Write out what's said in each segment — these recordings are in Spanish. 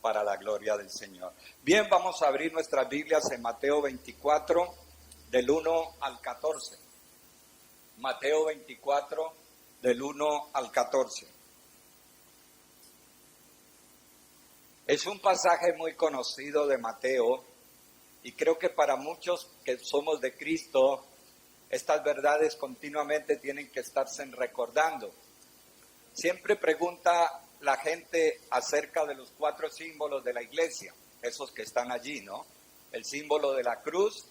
para la gloria del Señor. Bien, vamos a abrir nuestras Biblias en Mateo 24, del 1 al 14. Mateo 24, del 1 al 14. Es un pasaje muy conocido de Mateo y creo que para muchos que somos de Cristo, estas verdades continuamente tienen que estarse recordando. Siempre pregunta la gente acerca de los 4 símbolos de la iglesia, esos que están allí, ¿no? El símbolo de la cruz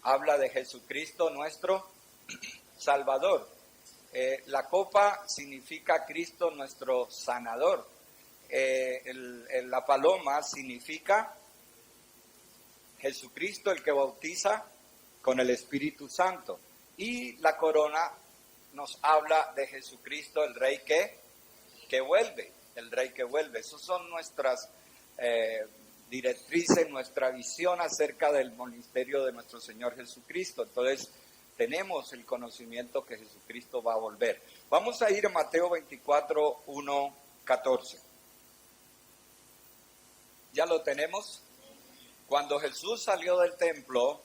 habla de Jesucristo nuestro Salvador. La copa significa Cristo nuestro sanador. La paloma significa Jesucristo el que bautiza con el Espíritu Santo. Y la corona nos habla de Jesucristo el Rey que vuelve, el Rey que vuelve. Esas son nuestras directrices, nuestra visión acerca del ministerio de nuestro Señor Jesucristo. Entonces, tenemos el conocimiento que Jesucristo va a volver. Vamos a ir a Mateo 24, 1, 14. ¿Ya lo tenemos? Cuando Jesús salió del templo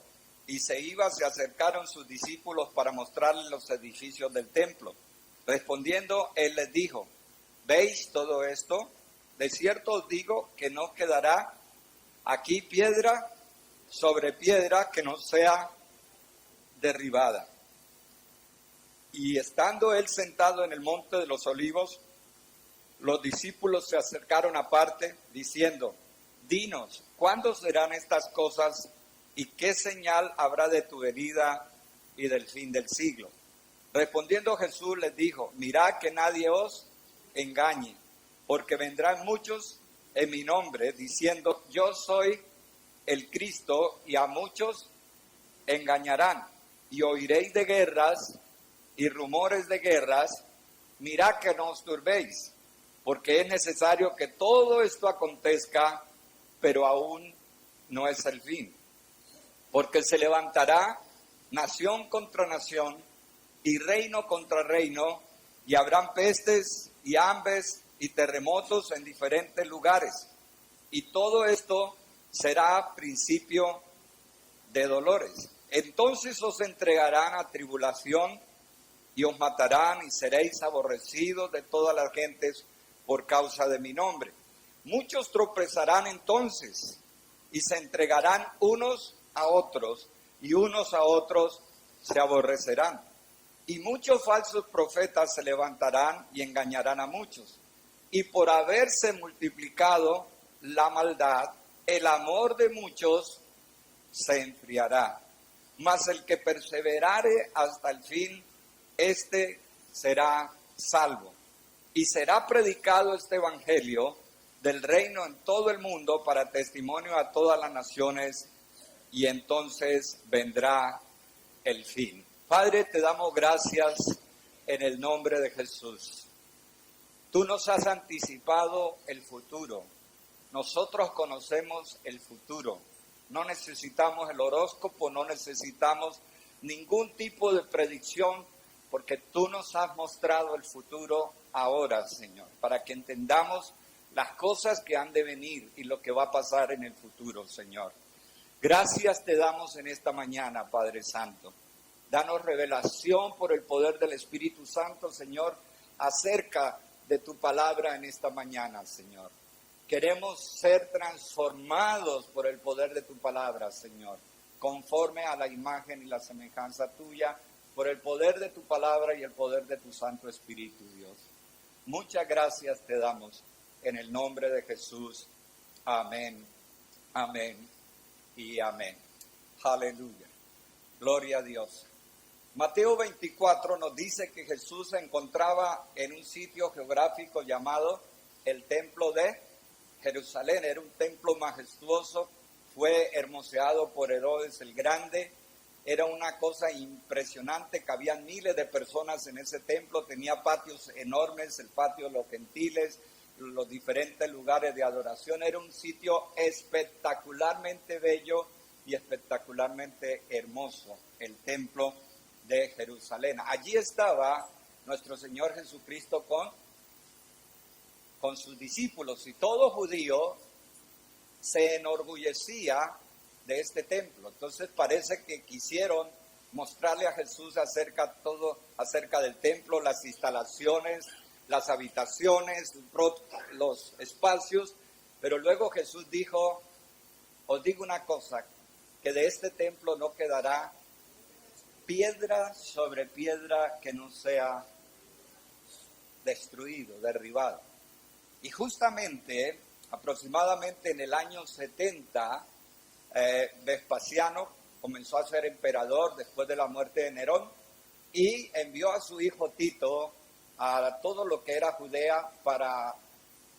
y se iba, se acercaron sus discípulos para mostrarles los edificios del templo. Respondiendo, él les dijo: ¿veis todo esto? De cierto os digo que no quedará aquí piedra sobre piedra que no sea derribada. Y estando él sentado en el monte de los olivos, los discípulos se acercaron aparte, diciendo: dinos, ¿cuándo serán estas cosas y qué señal habrá de tu venida y del fin del siglo? Respondiendo Jesús les dijo: mirad que nadie os engañe, porque vendrán muchos en mi nombre diciendo: yo soy el Cristo, y a muchos engañarán. Y oiréis de guerras y rumores de guerras. Mirad que no os turbéis, porque es necesario que todo esto acontezca, pero aún no es el fin. Porque se levantará nación contra nación y reino contra reino, y habrán pestes y hambres y terremotos en diferentes lugares. Y todo esto será principio de dolores. Entonces os entregarán a tribulación y os matarán y seréis aborrecidos de todas las gentes por causa de mi nombre. Muchos tropezarán entonces y se entregarán unos a otros, y unos a otros se aborrecerán. Y muchos falsos profetas se levantarán y engañarán a muchos. Y por haberse multiplicado la maldad, el amor de muchos se enfriará. Mas el que perseverare hasta el fin, éste será salvo. Y será predicado este evangelio del reino en todo el mundo para testimonio a todas las naciones, y entonces vendrá el fin. Padre, te damos gracias en el nombre de Jesús. Tú nos has anticipado el futuro. Nosotros conocemos el futuro. No necesitamos el horóscopo, no necesitamos ningún tipo de predicción, porque tú nos has mostrado el futuro ahora, Señor, para que entendamos las cosas que han de venir y lo que va a pasar en el futuro, Señor. Gracias te damos en esta mañana, Padre Santo. Danos revelación por el poder del Espíritu Santo, Señor, acerca de tu palabra en esta mañana, Señor. Queremos ser transformados por el poder de tu palabra, Señor, conforme a la imagen y la semejanza tuya, por el poder de tu palabra y el poder de tu Santo Espíritu, Dios. Muchas gracias te damos en el nombre de Jesús. Amén, amén y amén. Aleluya. Gloria a Dios. Mateo 24 nos dice que Jesús se encontraba en un sitio geográfico llamado el Templo de Jerusalén. Era un templo majestuoso, fue hermoseado por Herodes el Grande. Era una cosa impresionante, cabían miles de personas en ese templo, tenía patios enormes, el patio de los gentiles, los diferentes lugares de adoración. Era un sitio espectacularmente bello y espectacularmente hermoso, el templo de Jerusalén. Allí estaba nuestro Señor Jesucristo con sus discípulos, y todo judío se enorgullecía de este templo. Entonces parece que quisieron mostrarle a Jesús acerca del templo, las instalaciones, las habitaciones, los espacios, pero luego Jesús dijo: os digo una cosa, que de este templo no quedará piedra sobre piedra que no sea destruido, derribado. Y justamente, aproximadamente en el año 70, Vespasiano comenzó a ser emperador después de la muerte de Nerón y envió a su hijo Tito a todo lo que era Judea para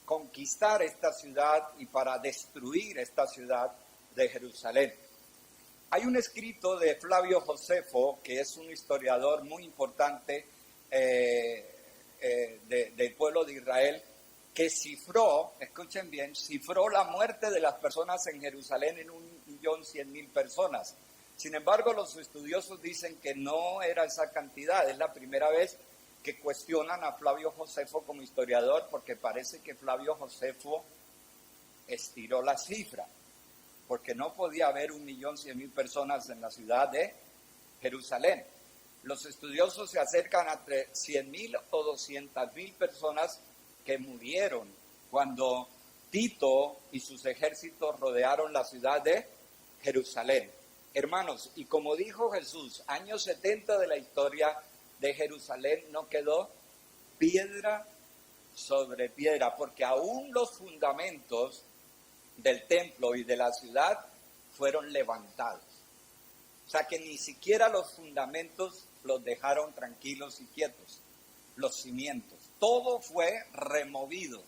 conquistar esta ciudad y para destruir esta ciudad de Jerusalén. Hay un escrito de Flavio Josefo, que es un historiador muy importante del pueblo de Israel, que cifró, escuchen bien, cifró la muerte de las personas en Jerusalén en 1.100.000 personas. Sin embargo, los estudiosos dicen que no era esa cantidad. Es la primera vez que cuestionan a Flavio Josefo como historiador, porque parece que Flavio Josefo estiró la cifra, porque no podía haber 1.100.000 personas en la ciudad de Jerusalén. Los estudiosos se acercan a entre 100.000 o 200.000 personas que murieron cuando Tito y sus ejércitos rodearon la ciudad de Jerusalén. Hermanos, y como dijo Jesús, años 70 de la historia de Jerusalén no quedó piedra sobre piedra, porque aún los fundamentos del templo y de la ciudad fueron levantados. O sea que ni siquiera los fundamentos los dejaron tranquilos y quietos, los cimientos. Todo fue removido.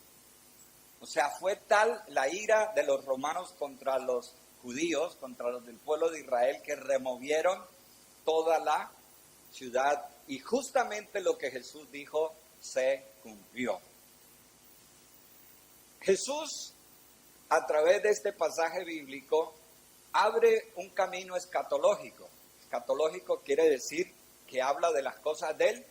O sea, fue tal la ira de los romanos contra los judíos, contra los del pueblo de Israel, que removieron toda la ciudad. Y justamente lo que Jesús dijo se cumplió. Jesús, a través de este pasaje bíblico, abre un camino escatológico. Escatológico quiere decir que habla de las cosas del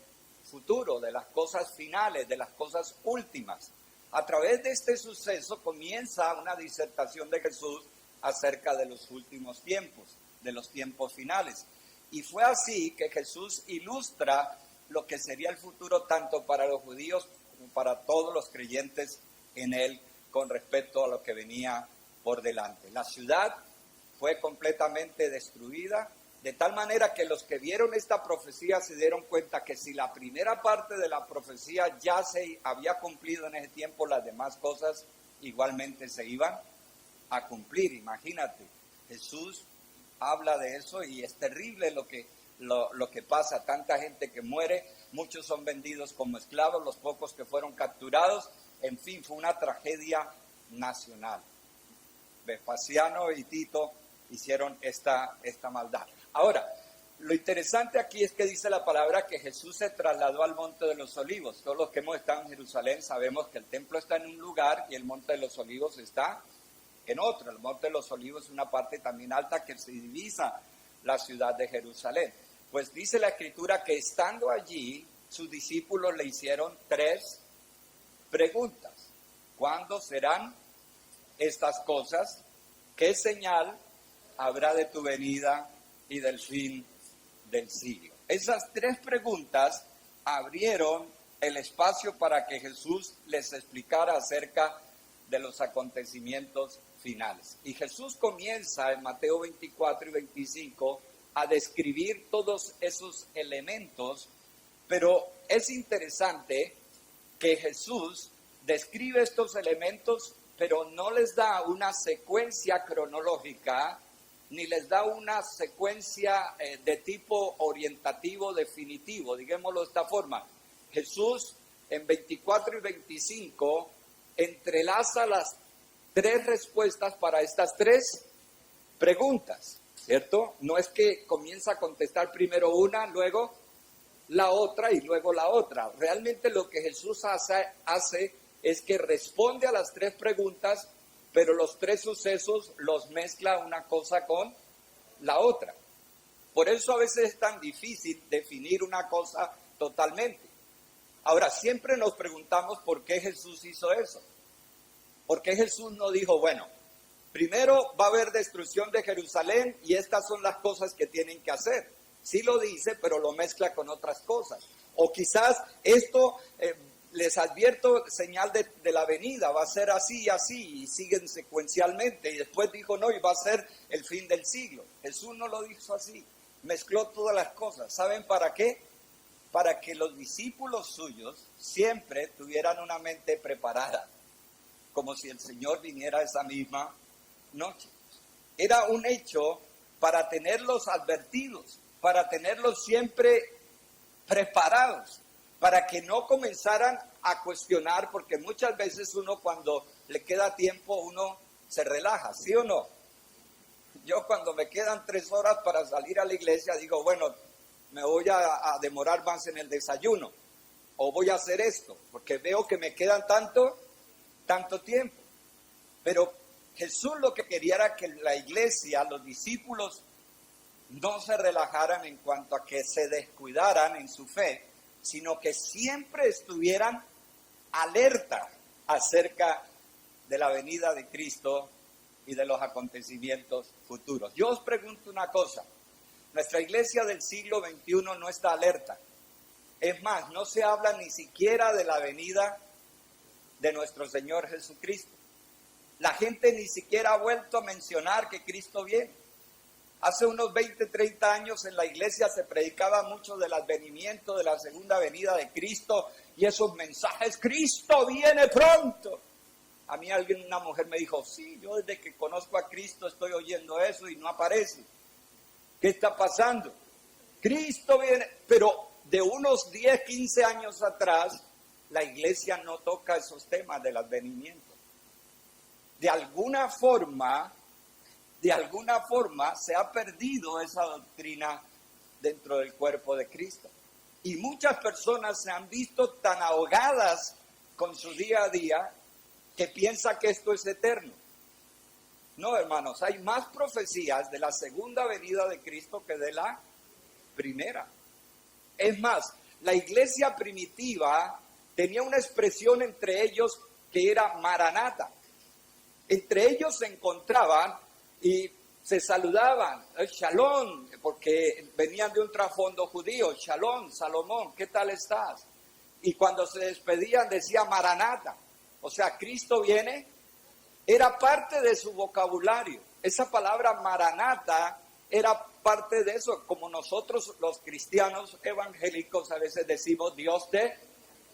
futuro, de las cosas finales, de las cosas últimas. A través de este suceso comienza una disertación de Jesús acerca de los últimos tiempos, de los tiempos finales. Y fue así que Jesús ilustra lo que sería el futuro tanto para los judíos como para todos los creyentes en él con respecto a lo que venía por delante. La ciudad fue completamente destruida, de tal manera que los que vieron esta profecía se dieron cuenta que si la primera parte de la profecía ya se había cumplido en ese tiempo, las demás cosas igualmente se iban a cumplir. Imagínate, Jesús habla de eso y es terrible lo que pasa, tanta gente que muere, muchos son vendidos como esclavos, los pocos que fueron capturados, en fin, fue una tragedia nacional. Vespasiano y Tito hicieron esta maldad. Ahora, lo interesante aquí es que dice la palabra que Jesús se trasladó al Monte de los Olivos. Todos los que hemos estado en Jerusalén sabemos que el templo está en un lugar y el Monte de los Olivos está en otro. El Monte de los Olivos es una parte también alta que se divisa la ciudad de Jerusalén. Pues dice la Escritura que estando allí, sus discípulos le hicieron 3 preguntas. ¿Cuándo serán estas cosas? ¿Qué señal habrá de tu venida y del fin del siglo? Esas 3 preguntas abrieron el espacio para que Jesús les explicara acerca de los acontecimientos finales. Y Jesús comienza en Mateo 24 y 25 a describir todos esos elementos, pero es interesante que Jesús describe estos elementos, pero no les da una secuencia cronológica, ni les da una secuencia de tipo orientativo definitivo, digámoslo de esta forma. Jesús en 24 y 25 entrelaza las 3 respuestas para estas 3 preguntas, ¿cierto? No es que comienza a contestar primero una, luego la otra y luego la otra. Realmente lo que Jesús hace es que responde a las 3 preguntas, pero los 3 sucesos los mezcla una cosa con la otra. Por eso a veces es tan difícil definir una cosa totalmente. Ahora, siempre nos preguntamos por qué Jesús hizo eso. ¿Por qué Jesús no dijo, bueno, primero va a haber destrucción de Jerusalén y estas son las cosas que tienen que hacer? Sí lo dice, pero lo mezcla con otras cosas. O quizás esto, les advierto, señal de la venida, va a ser así y así, y siguen secuencialmente. Y después dijo, no, y va a ser el fin del siglo. Jesús no lo dijo así, mezcló todas las cosas. ¿Saben para qué? Para que los discípulos suyos siempre tuvieran una mente preparada, como si el Señor viniera esa misma noche. Era un hecho para tenerlos advertidos, para tenerlos siempre preparados, para que no comenzaran a cuestionar, porque muchas veces uno cuando le queda tiempo, uno se relaja, ¿sí o no? Yo cuando me quedan 3 horas para salir a la iglesia, digo, bueno, me voy a demorar más en el desayuno, o voy a hacer esto, porque veo que me quedan tanto tiempo. Pero Jesús lo que quería era que la iglesia, los discípulos, no se relajaran en cuanto a que se descuidaran en su fe, sino que siempre estuvieran alerta acerca de la venida de Cristo y de los acontecimientos futuros. Yo os pregunto una cosa, nuestra iglesia del siglo XXI no está alerta. Es más, no se habla ni siquiera de la venida de nuestro Señor Jesucristo. La gente ni siquiera ha vuelto a mencionar que Cristo viene. Hace unos 20, 30 años en la iglesia se predicaba mucho del advenimiento, de la segunda venida de Cristo y esos mensajes, Cristo viene pronto. A mí una mujer me dijo, sí, yo desde que conozco a Cristo estoy oyendo eso y no aparece. ¿Qué está pasando? Cristo viene, pero de unos 10, 15 años atrás, la iglesia no toca esos temas del advenimiento. De alguna forma se ha perdido esa doctrina dentro del cuerpo de Cristo. Y muchas personas se han visto tan ahogadas con su día a día que piensan que esto es eterno. No, hermanos, hay más profecías de la segunda venida de Cristo que de la primera. Es más, la iglesia primitiva tenía una expresión entre ellos que era Maranata. Entre ellos se encontraban y se saludaban, Shalom, porque venían de un trasfondo judío, Shalom, Salomón, ¿qué tal estás? Y cuando se despedían decía Maranata, o sea, Cristo viene, era parte de su vocabulario. Esa palabra Maranata era parte de eso, como nosotros los cristianos evangélicos a veces decimos Dios te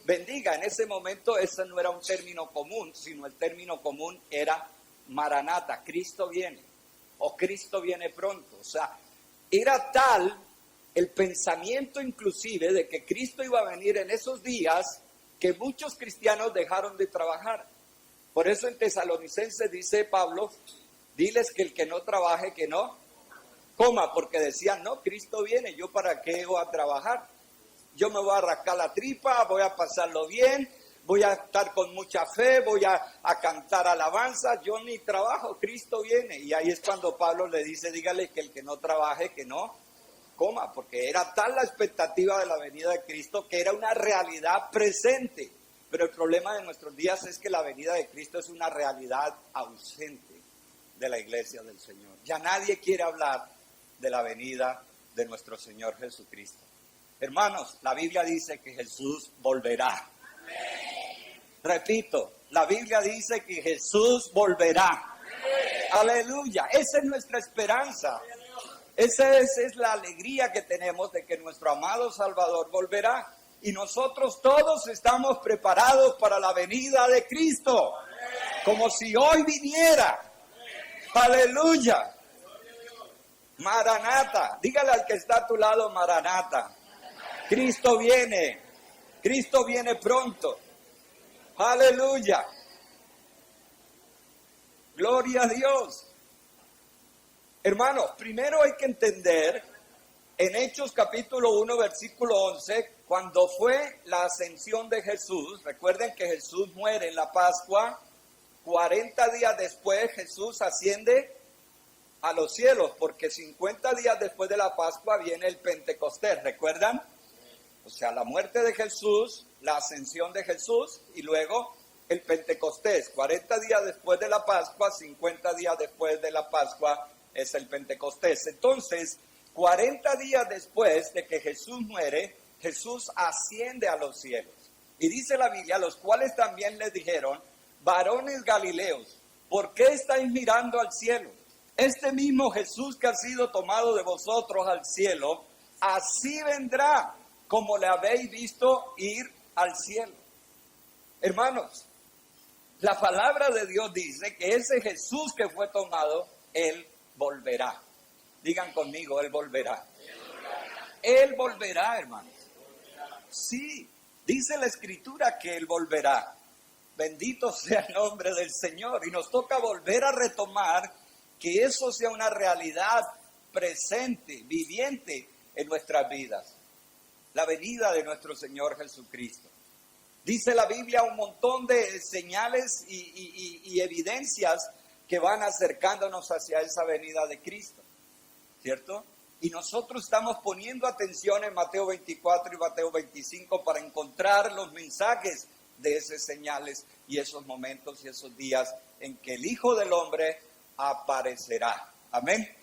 bendiga. En ese momento ese no era un término común, sino el término común era Maranata, Cristo viene, o Cristo viene pronto. O sea, era tal el pensamiento inclusive de que Cristo iba a venir en esos días que muchos cristianos dejaron de trabajar. Por eso en Tesalonicenses dice Pablo, diles que el que no trabaje, que no coma, porque decían, no, Cristo viene, ¿yo para qué voy a trabajar? Yo me voy a rascar la tripa, voy a pasarlo bien, voy a estar con mucha fe, voy a cantar alabanza, yo ni trabajo, Cristo viene. Y ahí es cuando Pablo le dice, dígale que el que no trabaje, que no coma, porque era tal la expectativa de la venida de Cristo que era una realidad presente. Pero el problema de nuestros días es que la venida de Cristo es una realidad ausente de la iglesia del Señor. Ya nadie quiere hablar de la venida de nuestro Señor Jesucristo. Hermanos, la Biblia dice que Jesús volverá. Amén. Repito, la Biblia dice que Jesús volverá. Amén. Aleluya, esa es nuestra esperanza. Esa es la alegría que tenemos de que nuestro amado Salvador volverá. Y nosotros todos estamos preparados para la venida de Cristo. Amén. Como si hoy viniera. Amén. Aleluya. Maranata. Dígale al que está a tu lado, Maranata. Cristo viene pronto. Aleluya. Gloria a Dios. Hermanos, primero hay que entender en Hechos capítulo 1, versículo 11, cuando fue la ascensión de Jesús, recuerden que Jesús muere en la Pascua, 40 días después Jesús asciende a los cielos, porque 50 días después de la Pascua viene el Pentecostés, ¿recuerdan? O sea, la muerte de Jesús, la ascensión de Jesús y luego el Pentecostés. 40 días después de la Pascua, 50 días después de la Pascua es el Pentecostés. Entonces, 40 días después de que Jesús muere, Jesús asciende a los cielos. Y dice la Biblia, los cuales también le dijeron, varones galileos, ¿por qué estáis mirando al cielo? Este mismo Jesús que ha sido tomado de vosotros al cielo, así vendrá como le habéis visto ir al cielo. Hermanos, la palabra de Dios dice que ese Jesús que fue tomado, Él volverá. Digan conmigo, Él volverá. Él volverá, hermanos. Sí, dice la Escritura que Él volverá. Bendito sea el nombre del Señor. Y nos toca volver a retomar que eso sea una realidad presente, viviente en nuestras vidas. La venida de nuestro Señor Jesucristo. Dice la Biblia un montón de señales y evidencias que van acercándonos hacia esa venida de Cristo, ¿cierto? Y nosotros estamos poniendo atención en Mateo 24 y Mateo 25 para encontrar los mensajes de esas señales y esos momentos y esos días en que el Hijo del Hombre aparecerá. Amén.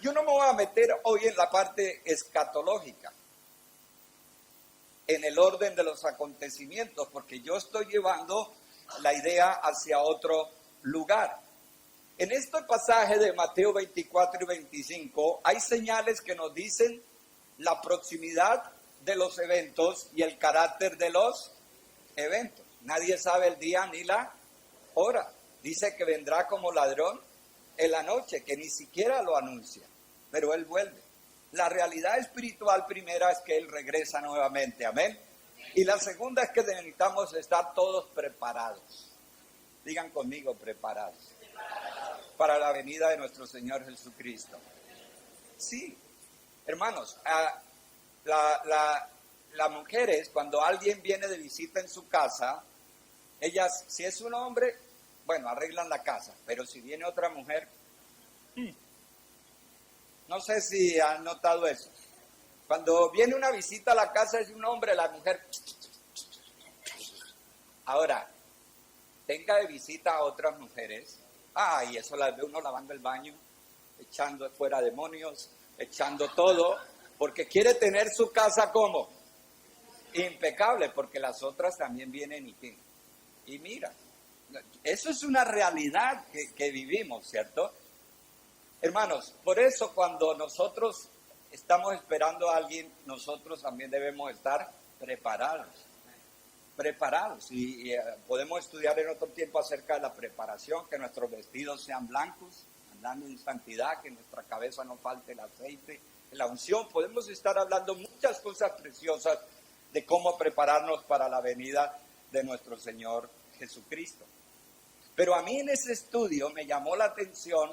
Yo no me voy a meter hoy en la parte escatológica, en el orden de los acontecimientos, porque yo estoy llevando la idea hacia otro lugar. En este pasaje de Mateo 24 y 25 hay señales que nos dicen la proximidad de los eventos y el carácter de los eventos. Nadie sabe el día ni la hora. Dice que vendrá como ladrón en la noche, que ni siquiera lo anuncia, pero Él vuelve. La realidad espiritual primera es que Él regresa nuevamente, amén. Y la segunda es que necesitamos estar todos preparados. Digan conmigo, preparados. Para la venida de nuestro Señor Jesucristo. Sí, hermanos, las mujeres, cuando alguien viene de visita en su casa, ellas, si es un hombre, bueno, arreglan la casa, pero si viene otra mujer, no sé si han notado eso. Cuando viene una visita a la casa de un hombre, la mujer... Ahora, tenga de visita a otras mujeres, y eso las ve uno lavando el baño, echando fuera demonios, echando todo, porque quiere tener su casa como impecable, porque las otras también vienen y mira, eso es una realidad que vivimos, ¿cierto? Hermanos, por eso cuando nosotros estamos esperando a alguien, nosotros también debemos estar preparados. Y podemos estudiar en otro tiempo acerca de la preparación, que nuestros vestidos sean blancos, andando en santidad, que en nuestra cabeza no falte el aceite, la unción. Podemos estar hablando muchas cosas preciosas de cómo prepararnos para la venida de nuestro Señor Jesucristo. Pero a mí en ese estudio me llamó la atención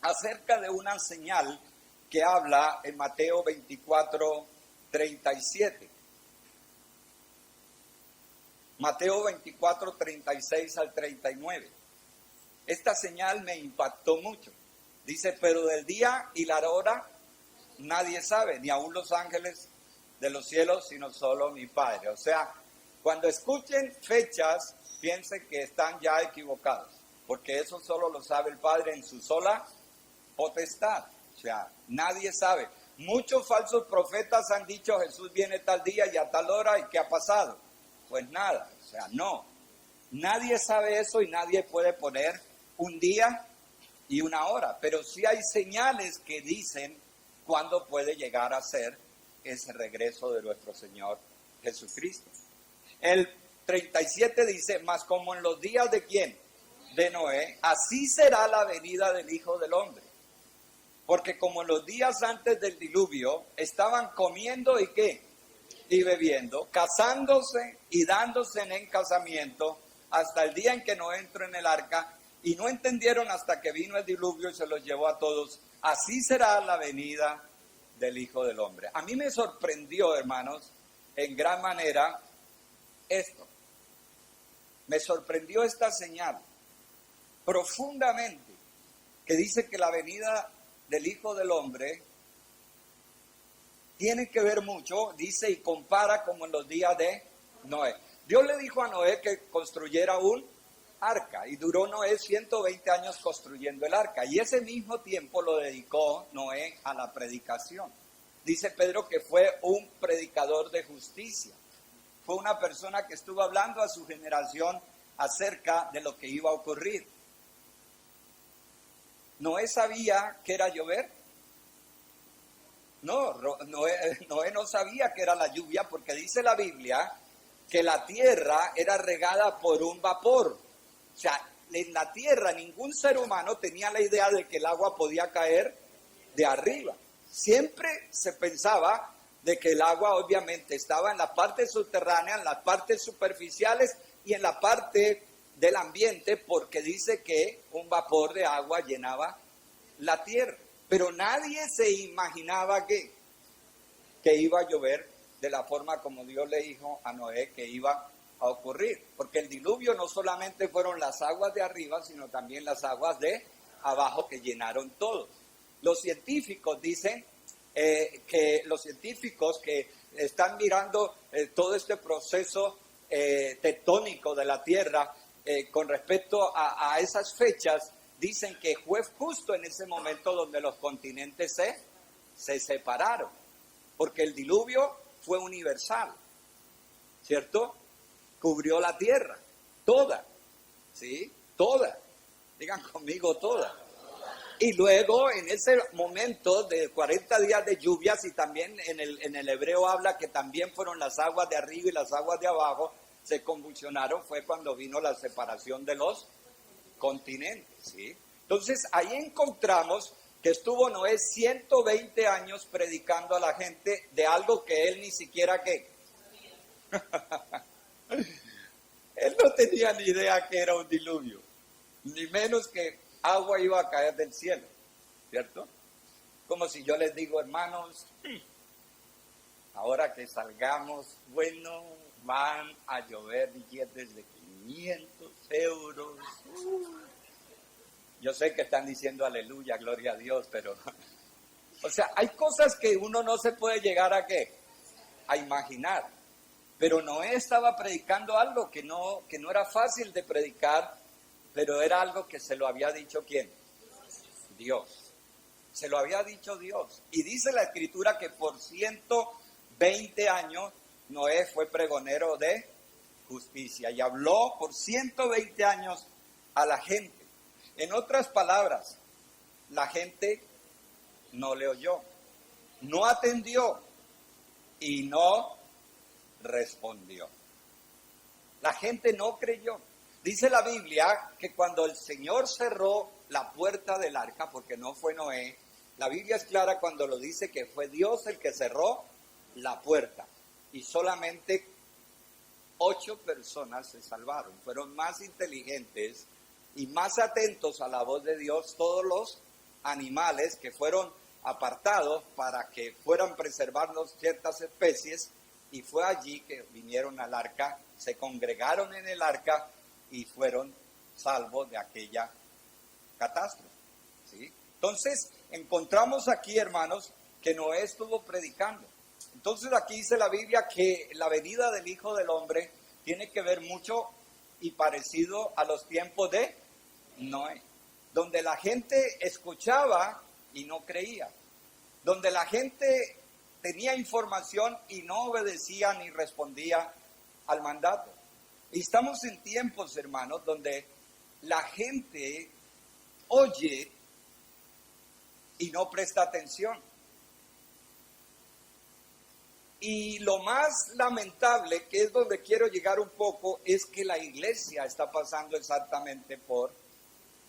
acerca de una señal que habla en Mateo 24, 37. Mateo 24, 36 al 39. Esta señal me impactó mucho. Dice, pero del día y la hora nadie sabe, ni aun los ángeles de los cielos, sino solo mi Padre. O sea, cuando escuchen fechas, piensen que están ya equivocados, porque eso solo lo sabe el Padre en su sola potestad. O sea, nadie sabe. Muchos falsos profetas han dicho, Jesús viene tal día y a tal hora, ¿y qué ha pasado? Pues nada, o sea, no. Nadie sabe eso y nadie puede poner un día y una hora, pero sí hay señales que dicen cuándo puede llegar a ser ese regreso de nuestro Señor Jesucristo. El 37 dice, mas como en los días de ¿quién? De Noé, así será la venida del Hijo del Hombre. Porque como en los días antes del diluvio, estaban comiendo y ¿qué? Y bebiendo, casándose y dándose en casamiento, hasta el día en que Noé entró en el arca, y no entendieron hasta que vino el diluvio y se los llevó a todos. Así será la venida del Hijo del Hombre. A mí me sorprendió, hermanos, en gran manera esto. Me sorprendió esta señal profundamente, que dice que la venida del Hijo del Hombre tiene que ver mucho, dice, y compara como en los días de Noé. Dios le dijo a Noé que construyera un arca, y duró Noé 120 años construyendo el arca, y ese mismo tiempo lo dedicó Noé a la predicación. Dice Pedro que fue un predicador de justicia, fue una persona que estuvo hablando a su generación acerca de lo que iba a ocurrir. ¿Noé sabía que era llover? No, Noé no sabía que era la lluvia, porque dice la Biblia que la tierra era regada por un vapor. O sea, en la tierra ningún ser humano tenía la idea de que el agua podía caer de arriba. Siempre se pensaba de que el agua obviamente estaba en la parte subterránea, en las partes superficiales y en la parte del ambiente, porque dice que un vapor de agua llenaba la tierra. Pero nadie se imaginaba que iba a llover de la forma como Dios le dijo a Noé que iba a ocurrir. Porque el diluvio no solamente fueron las aguas de arriba, sino también las aguas de abajo que llenaron todo. Los científicos dicen que los científicos que están mirando todo este proceso tectónico de la Tierra con respecto a esas fechas, dicen que fue justo en ese momento donde los continentes se separaron, porque el diluvio fue universal, ¿cierto? Cubrió la tierra, toda, ¿sí? Toda, digan conmigo toda. Y luego en ese momento de 40 días de lluvias, y también en el hebreo habla que también fueron las aguas de arriba y las aguas de abajo, se convulsionaron, fue cuando vino la separación de los continentes, ¿sí? Entonces ahí encontramos que estuvo Noé 120 años predicando a la gente de algo que él ni siquiera él no tenía ni idea que era un diluvio, ni menos que agua iba a caer del cielo, ¿cierto? Como si yo les digo, hermanos, ahora que salgamos, bueno, van a llover billetes de 500 euros. Yo sé que están diciendo aleluya, gloria a Dios, pero, o sea, hay cosas que uno no se puede llegar a imaginar. Pero Noé estaba predicando algo que no era fácil de predicar, pero era algo que se lo había dicho ¿quién? Dios. Se lo había dicho Dios. Y dice la Escritura que por 120 años Noé fue pregonero de justicia y habló por 120 años a la gente. En otras palabras, la gente no le oyó, no atendió y no respondió. La gente no creyó. Dice la Biblia que cuando el Señor cerró la puerta del arca, porque no fue Noé, la Biblia es clara cuando lo dice que fue Dios el que cerró la puerta y solamente 8 personas se salvaron. Fueron más inteligentes y más atentos a la voz de Dios todos los animales que fueron apartados para que fueran preservados ciertas especies, y fue allí que vinieron al arca, se congregaron en el arca y fueron salvos de aquella catástrofe, ¿sí? Entonces encontramos aquí, hermanos, que Noé estuvo predicando. Entonces aquí dice la Biblia que la venida del Hijo del Hombre tiene que ver mucho y parecido a los tiempos de Noé, donde la gente escuchaba y no creía, donde la gente tenía información y no obedecía ni respondía al mandato. Y estamos en tiempos, hermanos, donde la gente oye y no presta atención. Y lo más lamentable, que es donde quiero llegar un poco, es que la iglesia está pasando exactamente por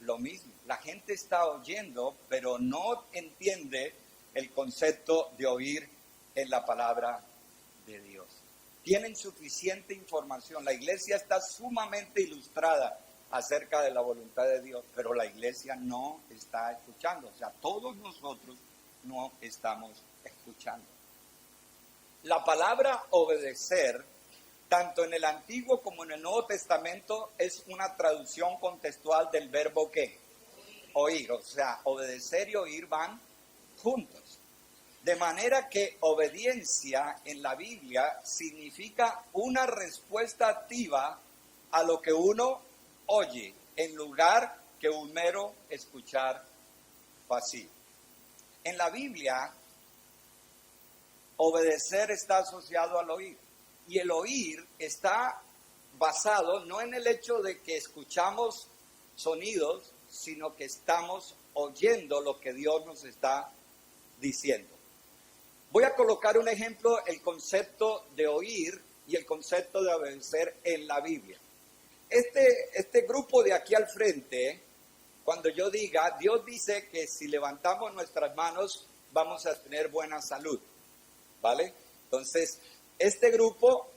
lo mismo. La gente está oyendo, pero no entiende el concepto de oír en la palabra de Dios. Tienen suficiente información. La iglesia está sumamente ilustrada acerca de la voluntad de Dios, pero la iglesia no está escuchando. O sea, todos nosotros no estamos escuchando. La palabra obedecer, tanto en el Antiguo como en el Nuevo Testamento, es una traducción contextual del verbo ¿qué? Oír. O sea, obedecer y oír van juntos. De manera que obediencia en la Biblia significa una respuesta activa a lo que uno oye, en lugar que un mero escuchar pasivo. En la Biblia, obedecer está asociado al oír. Y el oír está basado no en el hecho de que escuchamos sonidos, sino que estamos oyendo lo que Dios nos está diciendo. Voy a colocar un ejemplo, el concepto de oír y el concepto de obedecer en la Biblia. Este grupo de aquí al frente, cuando yo diga, Dios dice que si levantamos nuestras manos vamos a tener buena salud, ¿vale? Entonces, este grupo,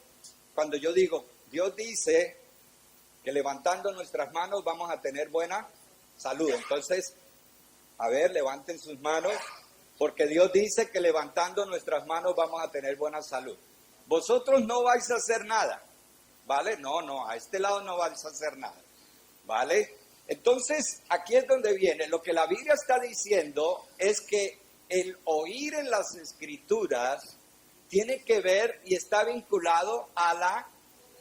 cuando yo digo, Dios dice que levantando nuestras manos vamos a tener buena salud. Entonces, a ver, levanten sus manos, porque Dios dice que levantando nuestras manos vamos a tener buena salud. Vosotros no vais a hacer nada, ¿vale? No, a este lado no vais a hacer nada, ¿vale? Entonces, aquí es donde viene. Lo que la Biblia está diciendo es que el oír en las Escrituras tiene que ver y está vinculado a la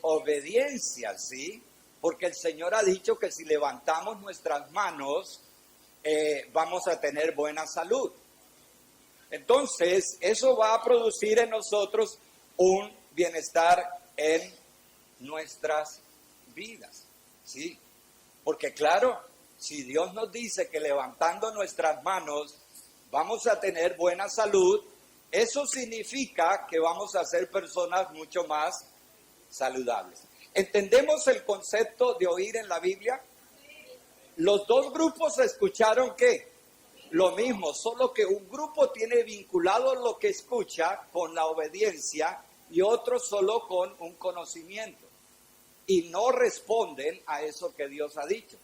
obediencia, ¿sí? Porque el Señor ha dicho que si levantamos nuestras manos, vamos a tener buena salud. Entonces, eso va a producir en nosotros un bienestar en nuestras vidas, ¿sí? Porque claro, si Dios nos dice que levantando nuestras manos vamos a tener buena salud, eso significa que vamos a ser personas mucho más saludables. ¿Entendemos el concepto de oír en la Biblia? Los dos grupos escucharon ¿qué? Lo mismo, solo que un grupo tiene vinculado lo que escucha con la obediencia y otro solo con un conocimiento. Y no responden a eso que Dios ha dicho.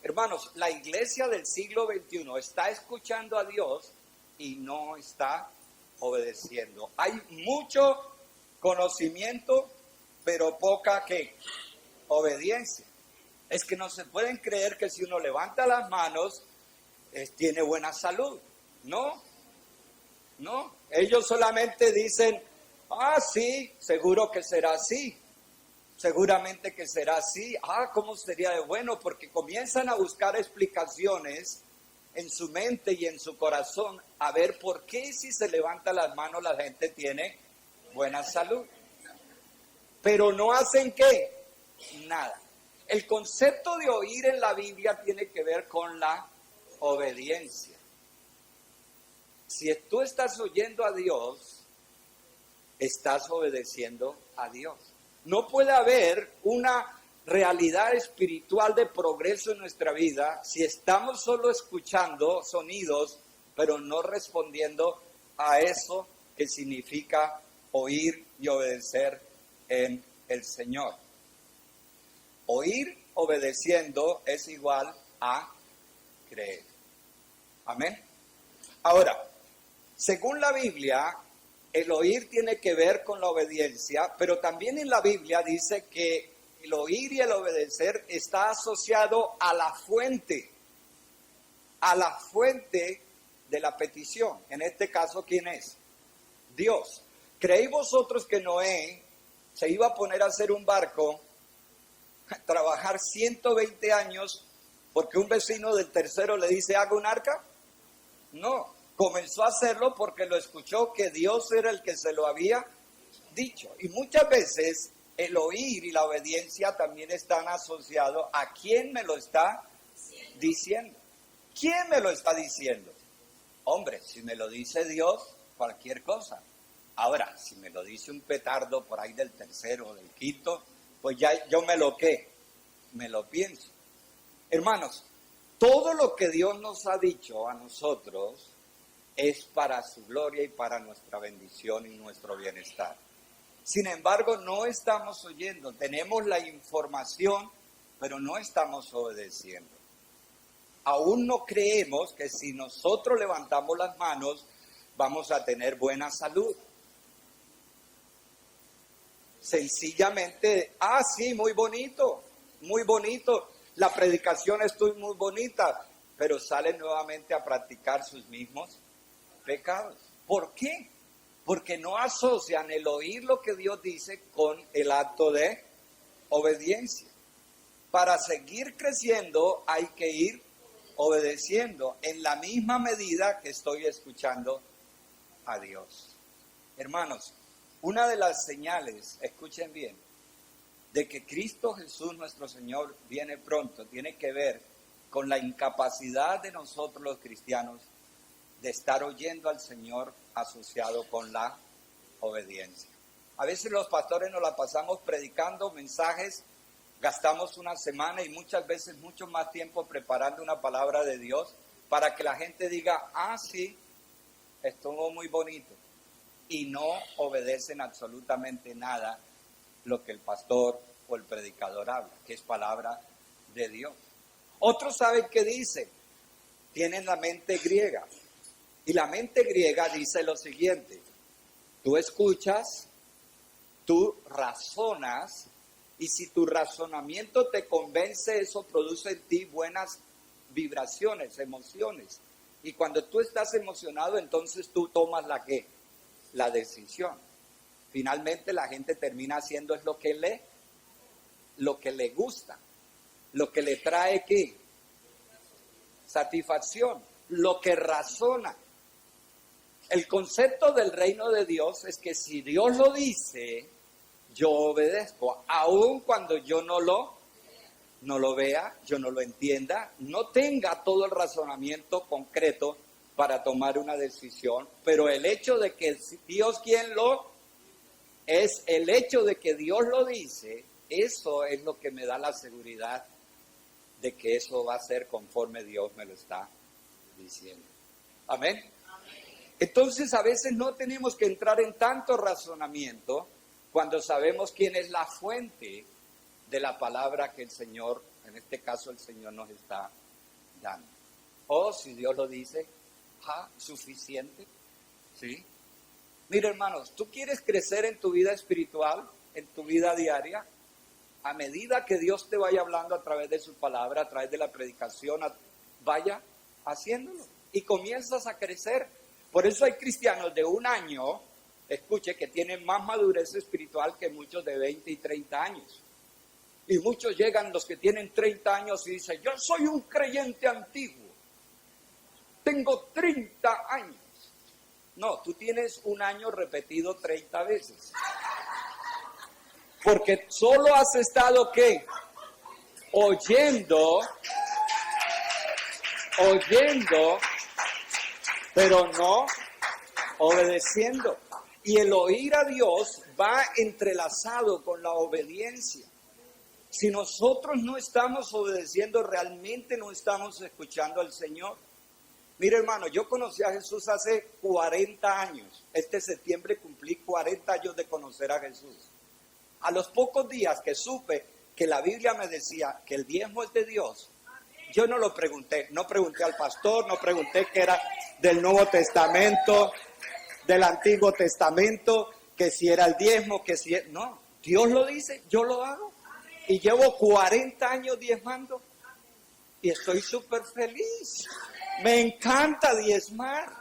Hermanos, la iglesia del siglo XXI está escuchando a Dios y no está obedeciendo. Hay mucho conocimiento, pero poca ¿qué? Obediencia. Es que no se pueden creer que si uno levanta las manos, tiene buena salud. No. Ellos solamente dicen, sí, seguro que será así. Seguramente que será así. ¿Cómo sería de bueno? Porque comienzan a buscar explicaciones en su mente y en su corazón a ver por qué si se levanta las manos la gente tiene buena salud. Pero no hacen ¿qué? Nada. El concepto de oír en la Biblia tiene que ver con la obediencia. Si tú estás oyendo a Dios, estás obedeciendo a Dios. No puede haber una realidad espiritual de progreso en nuestra vida si estamos solo escuchando sonidos, pero no respondiendo a eso que significa oír y obedecer en el Señor. Oír obedeciendo es igual a creer. Amén. Ahora, según la Biblia, el oír tiene que ver con la obediencia, pero también en la Biblia dice que el oír y el obedecer está asociado a la fuente de la petición. En este caso, ¿quién es? Dios. ¿Creéis vosotros que Noé se iba a poner a hacer un barco, trabajar 120 años, porque un vecino del tercero le dice, haga un arca? No, comenzó a hacerlo porque lo escuchó que Dios era el que se lo había dicho. Y muchas veces el oír y la obediencia también están asociados a quién me lo está diciendo. ¿Quién me lo está diciendo? Hombre, si me lo dice Dios, cualquier cosa. Ahora, si me lo dice un petardo por ahí del tercero o del quinto, pues ya yo me lo pienso. Hermanos, todo lo que Dios nos ha dicho a nosotros es para su gloria y para nuestra bendición y nuestro bienestar. Sin embargo, no estamos oyendo, tenemos la información, pero no estamos obedeciendo. Aún no creemos que si nosotros levantamos las manos, vamos a tener buena salud. Sencillamente, sí, muy bonito, la predicación estuvo muy bonita, pero salen nuevamente a practicar sus mismos pecados. ¿Por qué? Porque no asocian el oír lo que Dios dice con el acto de obediencia. Para seguir creciendo hay que ir obedeciendo en la misma medida que estoy escuchando a Dios. Hermanos, una de las señales, escuchen bien, de que Cristo Jesús nuestro Señor viene pronto, tiene que ver con la incapacidad de nosotros los cristianos de estar oyendo al Señor asociado con la obediencia. A veces los pastores nos la pasamos predicando mensajes, gastamos una semana y muchas veces mucho más tiempo preparando una palabra de Dios para que la gente diga, ah, sí, estuvo muy bonito. Y no obedecen absolutamente nada lo que el pastor o el predicador habla, que es palabra de Dios. Otros saben qué dice, tienen la mente griega. Y la mente griega dice lo siguiente, tú escuchas, tú razonas, y si tu razonamiento te convence, eso produce en ti buenas vibraciones, emociones. Y cuando tú estás emocionado, entonces tú tomas la decisión. Finalmente la gente termina haciendo es lo que le gusta, lo que le trae ¿qué? Satisfacción, lo que razona. El concepto del reino de Dios es que si Dios lo dice, yo obedezco, aun cuando yo no lo vea, yo no lo entienda, no tenga todo el razonamiento concreto para tomar una decisión, pero el hecho de que Dios el hecho de que Dios lo dice, eso es lo que me da la seguridad de que eso va a ser conforme Dios me lo está diciendo. Amén. Entonces a veces no tenemos que entrar en tanto razonamiento cuando sabemos quién es la fuente de la palabra que el Señor, en este caso el Señor nos está dando. O si Dios lo dice, suficiente, ¿sí? Mira, hermanos, tú quieres crecer en tu vida espiritual, en tu vida diaria, a medida que Dios te vaya hablando a través de su palabra, a través de la predicación, vaya haciéndolo y comienzas a crecer. Por eso hay cristianos de 1 año, escuche, que tienen más madurez espiritual que muchos de 20 y 30 años. Y muchos llegan, los que tienen 30 años, y dicen, yo soy un creyente antiguo, tengo 30 años. No, tú tienes 1 año repetido 30 veces. Porque solo has estado, ¿qué? Oyendo, pero no obedeciendo. Y el oír a Dios va entrelazado con la obediencia. Si nosotros no estamos obedeciendo, realmente no estamos escuchando al Señor. Mire, hermano, yo conocí a Jesús hace 40 años. Este septiembre cumplí 40 años de conocer a Jesús. A los pocos días que supe que la Biblia me decía que el diezmo es de Dios, yo no lo pregunté. No pregunté al pastor, no pregunté que era del Nuevo Testamento, del Antiguo Testamento, que si era el diezmo, que si... No, Dios lo dice, yo lo hago. Y llevo 40 años diezmando. Y estoy súper feliz. Me encanta diezmar.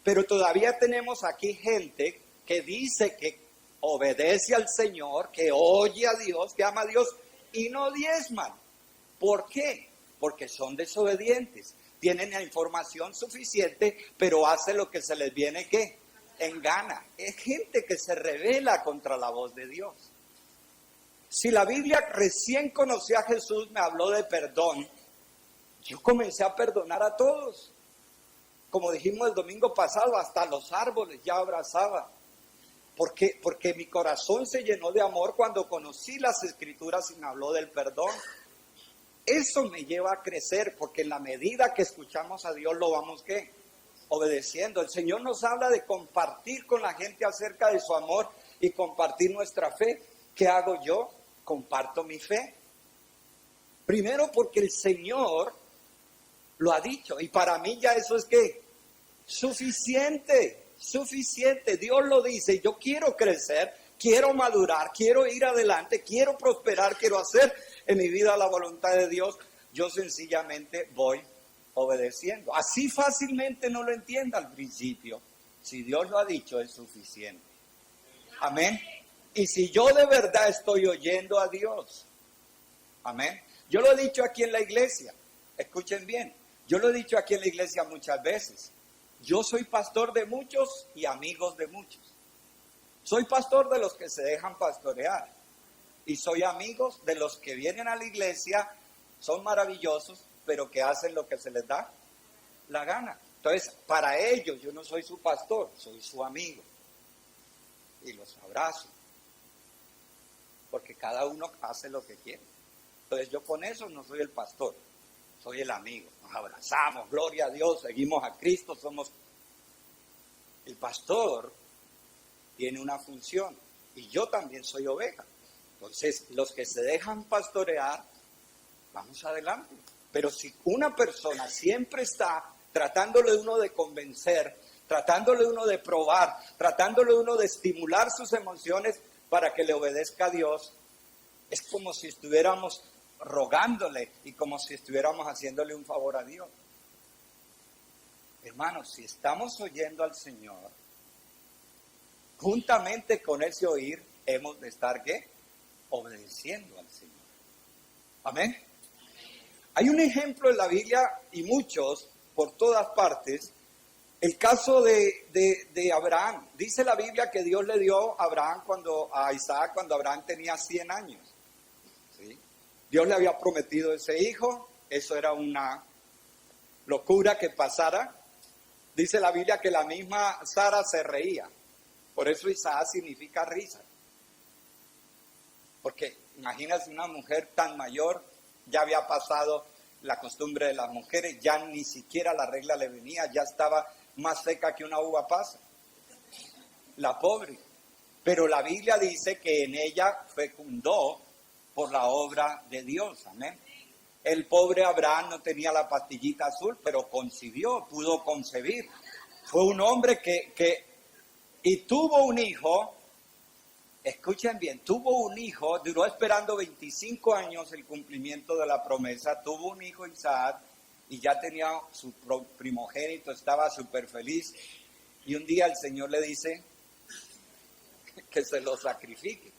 Pero todavía tenemos aquí gente que dice que obedece al Señor, que oye a Dios, que ama a Dios y no diezman. ¿Por qué? Porque son desobedientes. Tienen la información suficiente, pero hacen lo que se les viene, ¿qué? En gana. Es gente que se rebela contra la voz de Dios. Si la Biblia recién conocí a Jesús, me habló de perdón, yo comencé a perdonar a todos. Como dijimos el domingo pasado, hasta los árboles ya abrazaba. Porque mi corazón se llenó de amor cuando conocí las Escrituras y me habló del perdón. Eso me lleva a crecer, porque en la medida que escuchamos a Dios lo vamos, ¿qué? Obedeciendo. El Señor nos habla de compartir con la gente acerca de su amor y compartir nuestra fe. ¿Qué hago yo? Comparto mi fe. Primero porque el Señor lo ha dicho, y para mí ya eso es ¿qué? Suficiente. Dios lo dice, yo quiero crecer, quiero madurar, quiero ir adelante, quiero prosperar, quiero hacer en mi vida la voluntad de Dios. Yo sencillamente voy obedeciendo. Así fácilmente no lo entienda al principio. Si Dios lo ha dicho, es suficiente. Amén. Y si yo de verdad estoy oyendo a Dios, amén. Yo lo he dicho aquí en la iglesia, escuchen bien, yo lo he dicho aquí en la iglesia muchas veces. Yo soy pastor de muchos y amigos de muchos. Soy pastor de los que se dejan pastorear y soy amigos de los que vienen a la iglesia, son maravillosos, pero que hacen lo que se les da la gana. Entonces, para ellos yo no soy su pastor, soy su amigo. Y los abrazo. Porque cada uno hace lo que quiere. Entonces yo con eso no soy el pastor, soy el amigo. Nos abrazamos, gloria a Dios, seguimos a Cristo, somos... El pastor tiene una función y yo también soy oveja. Entonces los que se dejan pastorear, vamos adelante. Pero si una persona siempre está tratándole uno de convencer, tratándole uno de probar, tratándole uno de estimular sus emociones para que le obedezca a Dios, es como si estuviéramos rogándole y como si estuviéramos haciéndole un favor a Dios. Hermanos, si estamos oyendo al Señor, juntamente con ese oír, hemos de estar, ¿qué? Obedeciendo al Señor. Amén. Hay un ejemplo en la Biblia y muchos por todas partes. El caso de Abraham. Dice la Biblia que Dios le dio a Isaac cuando Abraham tenía 100 años. ¿Sí? Dios le había prometido ese hijo. Eso era una locura que pasara. Dice la Biblia que la misma Sara se reía. Por eso Isaac significa risa. Porque imagínate una mujer tan mayor, ya había pasado la costumbre de las mujeres, ya ni siquiera la regla le venía, ya estaba más seca que una uva pasa. La pobre. Pero la Biblia dice que en ella fecundó por la obra de Dios. Amén. El pobre Abraham no tenía la pastillita azul, pero concibió, pudo concebir. Fue un hombre y tuvo un hijo. Escuchen bien, tuvo un hijo, duró esperando 25 años el cumplimiento de la promesa, tuvo un hijo Isaac y ya tenía su primogénito, estaba súper feliz y un día el Señor le dice que se lo sacrifique.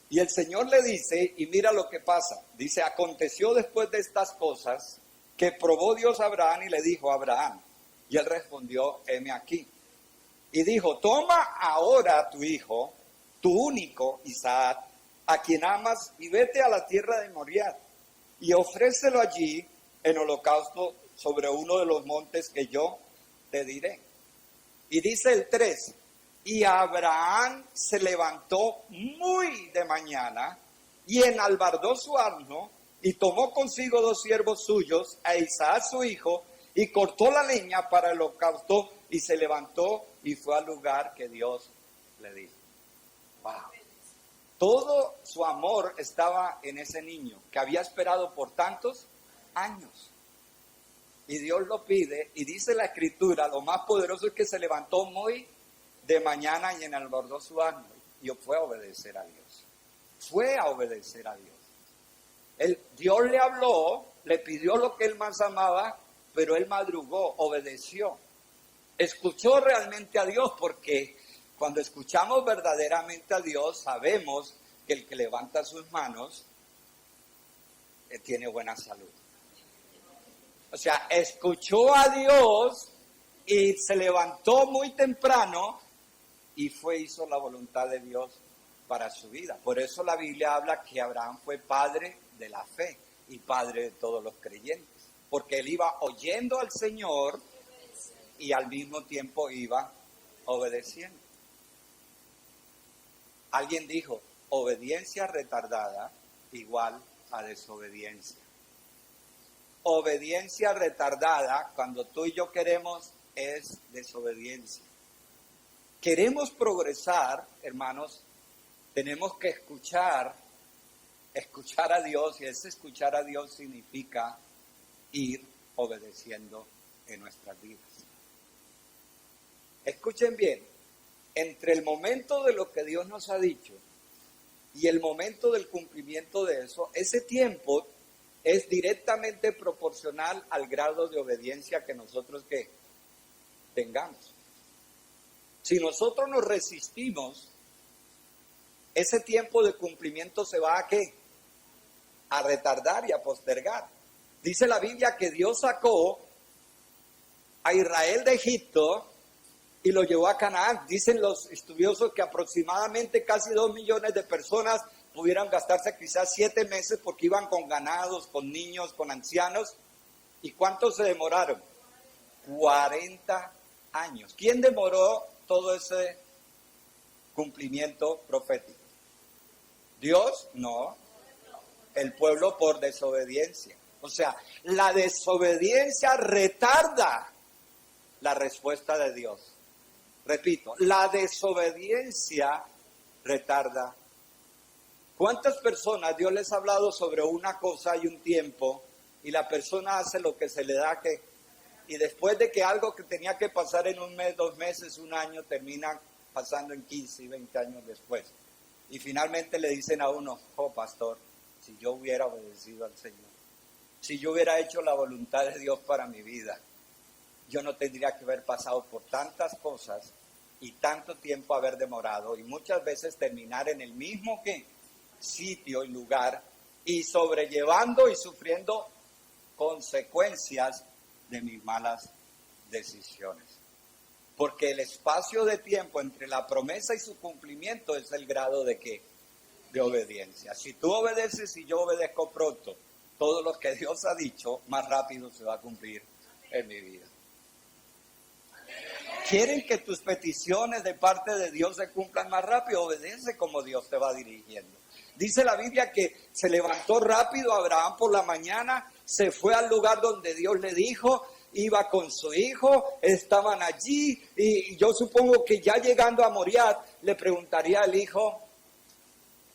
Y el Señor le dice, y mira lo que pasa, dice, aconteció después de estas cosas que probó Dios a Abraham y le dijo a Abraham, y él respondió, heme aquí. Y dijo, toma ahora a tu hijo, tu único Isaac, a quien amas, y vete a la tierra de Moriah, y ofrécelo allí en holocausto sobre uno de los montes que yo te diré. Y dice el 3, y Abraham se levantó muy de mañana, y enalbardó su asno, y tomó consigo 2 siervos suyos, a Isaac su hijo, y cortó la leña para el holocausto, y se levantó y fue al lugar que Dios le dijo. Wow. Todo su amor estaba en ese niño que había esperado por tantos años. Y Dios lo pide y dice la Escritura, lo más poderoso es que se levantó muy de mañana y enalbardó su asno. Y fue a obedecer a Dios. Fue a obedecer a Dios. Dios le habló, le pidió lo que él más amaba, pero él madrugó, obedeció. Escuchó realmente a Dios porque cuando escuchamos verdaderamente a Dios, sabemos que el que levanta sus manos tiene buena salud. O sea, escuchó a Dios y se levantó muy temprano y hizo la voluntad de Dios para su vida. Por eso la Biblia habla que Abraham fue padre de la fe y padre de todos los creyentes. Porque él iba oyendo al Señor y al mismo tiempo iba obedeciendo. Alguien dijo, obediencia retardada igual a desobediencia. Obediencia retardada, cuando tú y yo queremos, es desobediencia. Queremos progresar, hermanos, tenemos que escuchar a Dios, y ese escuchar a Dios significa ir obedeciendo en nuestras vidas. Escuchen bien, entre el momento de lo que Dios nos ha dicho y el momento del cumplimiento de eso, ese tiempo es directamente proporcional al grado de obediencia que nosotros que tengamos. Si nosotros nos resistimos, ese tiempo de cumplimiento se va ¿a qué? A retardar y a postergar. Dice la Biblia que Dios sacó a Israel de Egipto y lo llevó a Canaán. Dicen los estudiosos que aproximadamente casi 2 millones de personas pudieran gastarse quizás 7 meses porque iban con ganados, con niños, con ancianos. ¿Y cuántos se demoraron? 40 años. ¿Quién demoró todo ese cumplimiento profético? ¿Dios? No. El pueblo por desobediencia. O sea, la desobediencia retarda la respuesta de Dios. Repito, la desobediencia retarda. ¿Cuántas personas Dios les ha hablado sobre una cosa y un tiempo y la persona hace lo que se le da que, y después de que algo que tenía que pasar en un mes, 2 meses, un año, termina pasando en 15 y 20 años después? Y finalmente le dicen a uno, oh pastor, si yo hubiera obedecido al Señor, si yo hubiera hecho la voluntad de Dios para mi vida, yo no tendría que haber pasado por tantas cosas y tanto tiempo haber demorado y muchas veces terminar en el mismo sitio y lugar y sobrellevando y sufriendo consecuencias de mis malas decisiones. Porque el espacio de tiempo entre la promesa y su cumplimiento es el grado de ¿qué? De obediencia. Si tú obedeces y yo obedezco pronto, todo lo que Dios ha dicho, más rápido se va a cumplir en mi vida. ¿Quieren que tus peticiones de parte de Dios se cumplan más rápido? Obedece como Dios te va dirigiendo. Dice la Biblia que se levantó rápido Abraham por la mañana, se fue al lugar donde Dios le dijo, iba con su hijo, estaban allí y yo supongo que ya llegando a Moriah le preguntaría al hijo,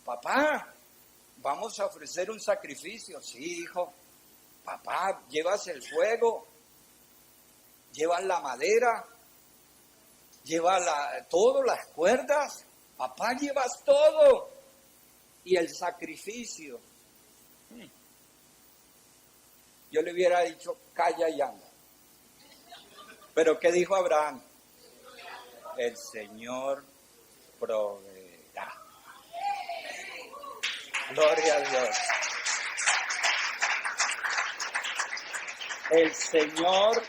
papá, vamos a ofrecer un sacrificio. Sí, hijo. Papá, ¿llevas el fuego? ¿Llevas la madera? ¿Llevas todo, las cuerdas? Papá, ¿llevas todo? Y el sacrificio. Yo le hubiera dicho, calla y anda. Pero ¿qué dijo Abraham? El Señor proveerá. Gloria a Dios. El Señor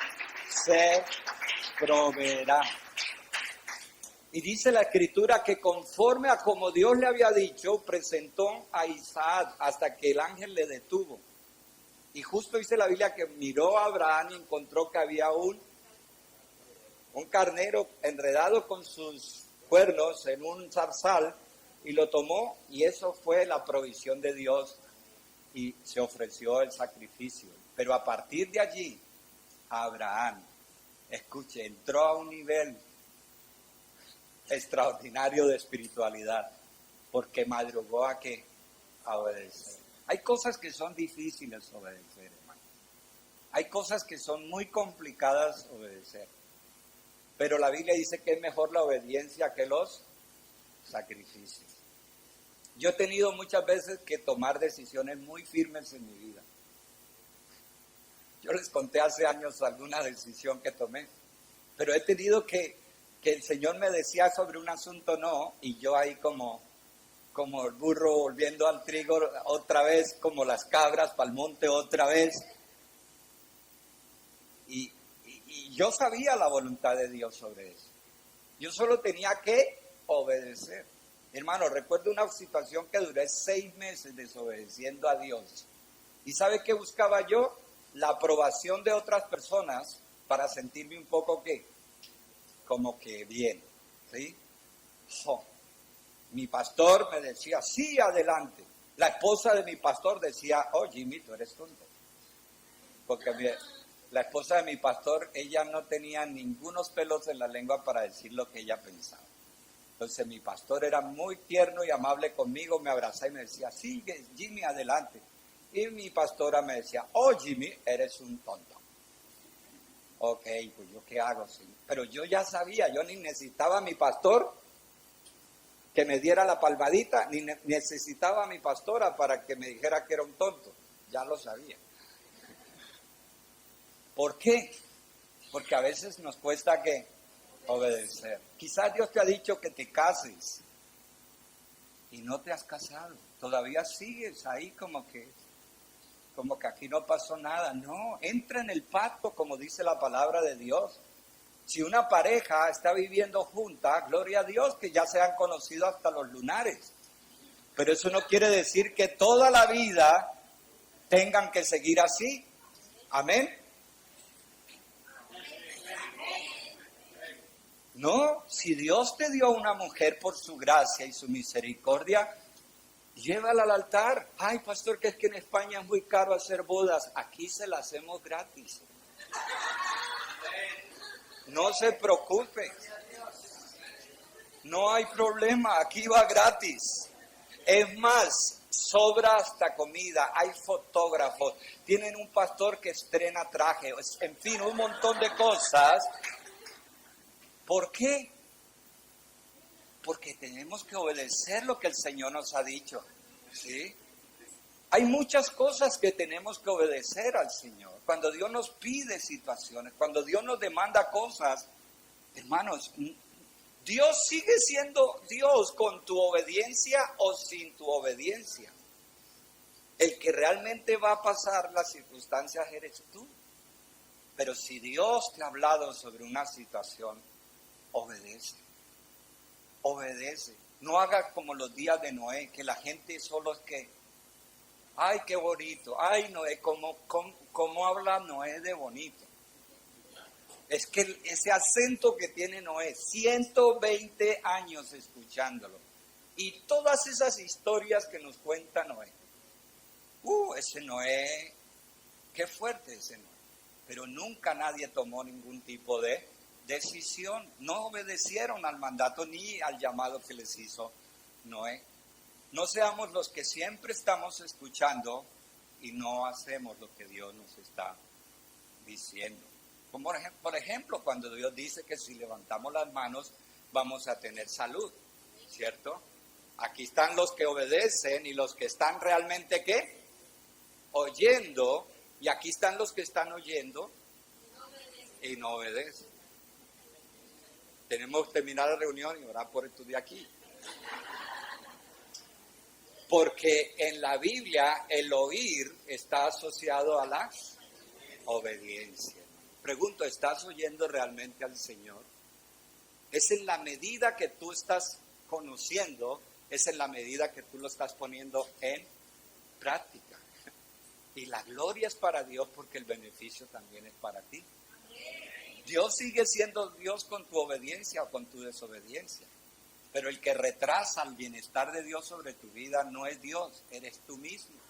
se proveerá. Y dice la Escritura que conforme a como Dios le había dicho, presentó a Isaac hasta que el ángel le detuvo. Y justo dice la Biblia que miró a Abraham y encontró que había un carnero enredado con sus cuernos en un zarzal y lo tomó y eso fue la provisión de Dios y se ofreció el sacrificio. Pero a partir de allí, Abraham, escuche, entró a un nivel extraordinario de espiritualidad, porque madrugó a qué? A obedecer. Hay cosas que son difíciles obedecer, hermano. Hay cosas que son muy complicadas obedecer. Pero la Biblia dice que es mejor la obediencia que los sacrificios. Yo he tenido muchas veces que tomar decisiones muy firmes en mi vida. Yo les conté hace años alguna decisión que tomé, pero he tenido que el Señor me decía sobre un asunto no, y yo ahí como el burro volviendo al trigo otra vez, como las cabras para el monte otra vez. Y yo sabía la voluntad de Dios sobre eso. Yo solo tenía que obedecer. Hermano, recuerdo una situación que duré 6 meses desobedeciendo a Dios. ¿Y sabe qué buscaba yo? La aprobación de otras personas para sentirme un poco como que bien, ¿sí? Mi pastor me decía, sí, adelante. La esposa de mi pastor decía, oh, Jimmy, tú eres tonto. Porque la esposa de mi pastor, ella no tenía ningunos pelos en la lengua para decir lo que ella pensaba. Entonces mi pastor era muy tierno y amable conmigo, me abrazaba y me decía, sí, Jimmy, adelante. Y mi pastora me decía, oh, Jimmy, eres un tonto. Ok, pues yo qué hago, sí. Pero yo ya sabía, yo ni necesitaba a mi pastor que me diera la palmadita, ni necesitaba a mi pastora para que me dijera que era un tonto. ya lo sabía. ¿Por qué? Porque a veces nos cuesta que obedecer. Quizás Dios te ha dicho que te cases y no te has casado. Todavía sigues ahí como que aquí no pasó nada. No, entra en el pacto como dice la palabra de Dios. Si una pareja está viviendo junta, gloria a Dios que ya se han conocido hasta los lunares. Pero eso no quiere decir que toda la vida tengan que seguir así. Amén. No, si Dios te dio una mujer por su gracia y su misericordia, llévala al altar. Ay, pastor, que es que en España es muy caro hacer bodas. Aquí se las hacemos gratis. No se preocupe. No hay problema, aquí va gratis. Es más, sobra hasta comida, hay fotógrafos, tienen un pastor que estrena traje, en fin, un montón de cosas. ¿Por qué? Porque tenemos que obedecer lo que el Señor nos ha dicho, ¿sí? Hay muchas cosas que tenemos que obedecer al Señor. Cuando Dios nos pide situaciones, cuando Dios nos demanda cosas, hermanos, Dios sigue siendo Dios con tu obediencia o sin tu obediencia. El que realmente va a pasar las circunstancias eres tú. Pero si Dios te ha hablado sobre una situación, obedece. Obedece. No hagas como los días de Noé, que la gente solo es que, ay, qué bonito, ay, Noé, ¿cómo habla Noé de bonito? Es que ese acento que tiene Noé, 120 años escuchándolo. Y todas esas historias que nos cuenta Noé. Ese Noé, qué fuerte ese Noé. Pero nunca nadie tomó ningún tipo de decisión. No obedecieron al mandato ni al llamado que les hizo Noé. No seamos los que siempre estamos escuchando y no hacemos lo que Dios nos está diciendo. Como por ejemplo, cuando Dios dice que si levantamos las manos vamos a tener salud, ¿cierto? Aquí están los que obedecen y los que están realmente, ¿qué? Oyendo, y aquí están los que están oyendo y no obedecen. Tenemos que terminar la reunión y orar por esto de aquí. Porque en la Biblia el oír está asociado a la obediencia. Pregunto, ¿estás oyendo realmente al Señor? Es en la medida que tú estás conociendo, es en la medida que tú lo estás poniendo en práctica. Y la gloria es para Dios porque el beneficio también es para ti. Dios sigue siendo Dios con tu obediencia o con tu desobediencia. Pero el que retrasa el bienestar de Dios sobre tu vida no es Dios, eres tú mismo.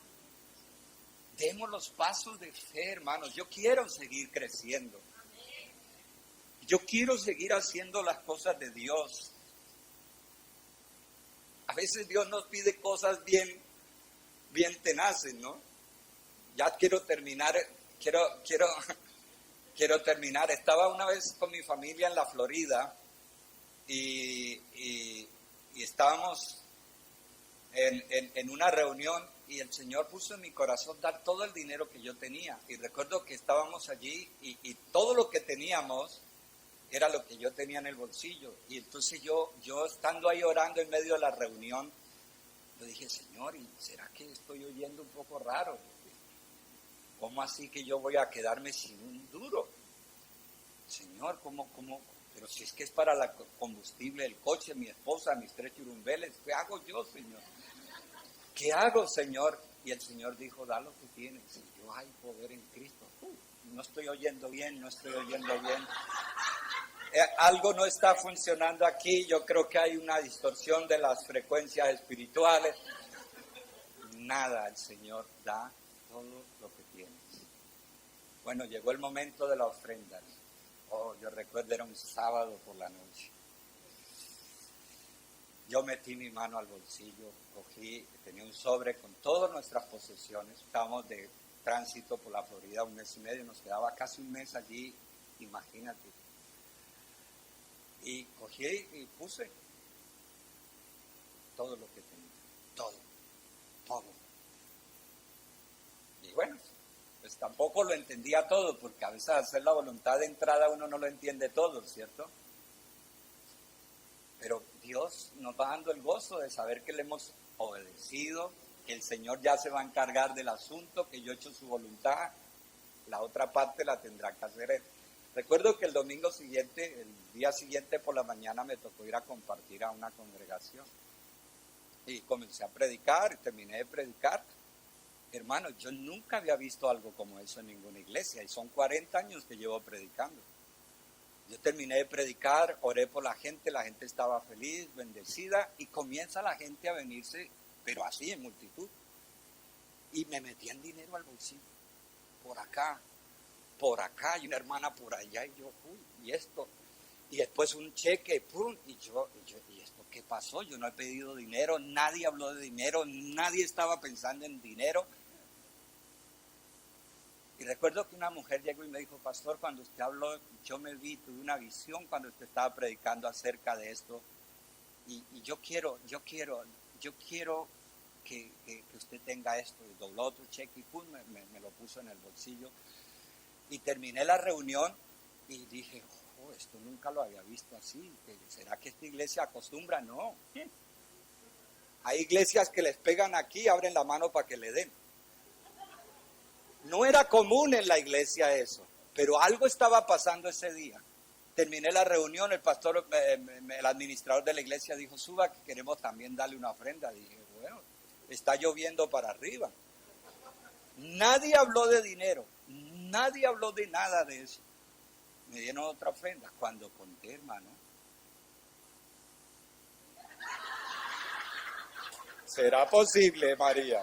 Demos los pasos de fe, hermanos. Yo quiero seguir creciendo. Yo quiero seguir haciendo las cosas de Dios. A veces Dios nos pide cosas bien tenaces, ¿no? Ya quiero terminar, quiero terminar. Estaba una vez con mi familia en la Florida y estábamos en una reunión y el Señor puso en mi corazón dar todo el dinero que yo tenía. Y recuerdo que estábamos allí y todo lo que teníamos era lo que yo tenía en el bolsillo. Y entonces yo estando ahí orando en medio de la reunión, yo dije, Señor, ¿y será que estoy oyendo un poco raro? ¿Cómo así que yo voy a quedarme sin un duro? Señor, ¿cómo? Pero si es que es para el combustible del coche, mi esposa, mis 3 churumbeles, ¿qué hago yo, Señor? ¿Qué hago, Señor? Y el Señor dijo, da lo que tienes. Y yo, hay poder en Cristo. No estoy oyendo bien. Algo no está funcionando aquí. Yo creo que hay una distorsión de las frecuencias espirituales. Nada, el Señor da todo lo que tienes. Bueno, llegó el momento de la ofrenda. Yo recuerdo, era un sábado por la noche. Yo metí mi mano al bolsillo, tenía un sobre con todas nuestras posesiones. Estábamos de tránsito por la Florida 1 mes y medio, nos quedaba casi un mes allí, imagínate. Y cogí y puse todo lo que tenía, todo. Y pues tampoco lo entendía todo, porque a veces hacer la voluntad de entrada uno no lo entiende todo, ¿cierto? Pero Dios nos va dando el gozo de saber que le hemos obedecido, que el Señor ya se va a encargar del asunto, que yo he hecho su voluntad, la otra parte la tendrá que hacer Él. Recuerdo que el domingo siguiente, el día siguiente por la mañana me tocó ir a compartir a una congregación. Y comencé a predicar, y terminé de predicar. Hermano, yo nunca había visto algo como eso en ninguna iglesia, y son 40 años que llevo predicando. Yo terminé de predicar, oré por la gente estaba feliz, bendecida, y comienza la gente a venirse, pero así en multitud. Y me metían dinero al bolsillo, por acá, y una hermana por allá, y yo, uy, y esto. Y después un cheque, pum, y yo, ¿y esto qué pasó? Yo no he pedido dinero, nadie habló de dinero, nadie estaba pensando en dinero. Y recuerdo que una mujer llegó y me dijo, pastor, cuando usted habló, yo tuve una visión cuando usted estaba predicando acerca de esto. Y yo quiero que usted tenga esto. Y dobló otro cheque y pum, me lo puso en el bolsillo. Y terminé la reunión y dije, esto nunca lo había visto así. ¿Será que esta iglesia acostumbra? No. Hay iglesias que les pegan aquí, abren la mano para que le den. No era común en la iglesia eso, pero algo estaba pasando ese día. Terminé la reunión, el pastor, el administrador de la iglesia dijo, suba que queremos también darle una ofrenda. Dije, bueno, está lloviendo para arriba. Nadie habló de dinero, nadie habló de nada de eso. Me dieron otra ofrenda. Cuando conté, hermano, ¿será posible, María?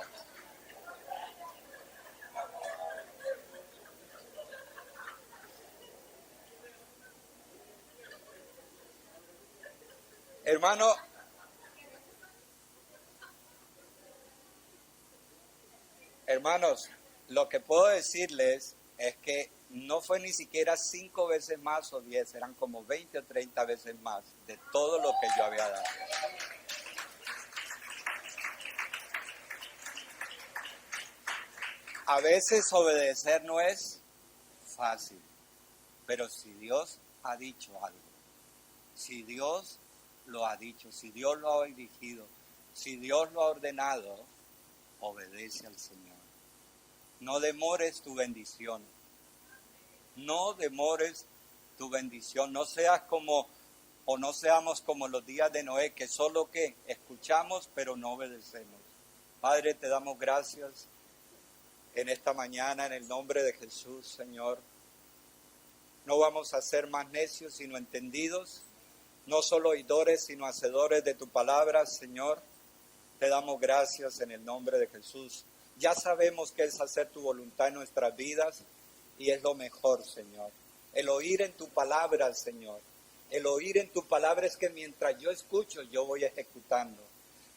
Hermanos, lo que puedo decirles es que no fue ni siquiera 5 veces más o 10, eran como 20 o 30 veces más de todo lo que yo había dado. A veces obedecer no es fácil, pero si Dios ha dicho algo, si Dios lo ha dicho, si Dios lo ha dirigido, si Dios lo ha ordenado, obedece al Señor. No demores tu bendición. No demores tu bendición. No seas como, o no seamos como los días de Noé, que solo que escuchamos, pero no obedecemos. Padre, te damos gracias en esta mañana, en el nombre de Jesús, Señor. No vamos a ser más necios, sino entendidos. No solo oidores, sino hacedores de tu palabra, Señor. Te damos gracias en el nombre de Jesús. Ya sabemos que es hacer tu voluntad en nuestras vidas y es lo mejor, Señor. El oír en tu palabra, Señor. El oír en tu palabra es que mientras yo escucho, yo voy ejecutando.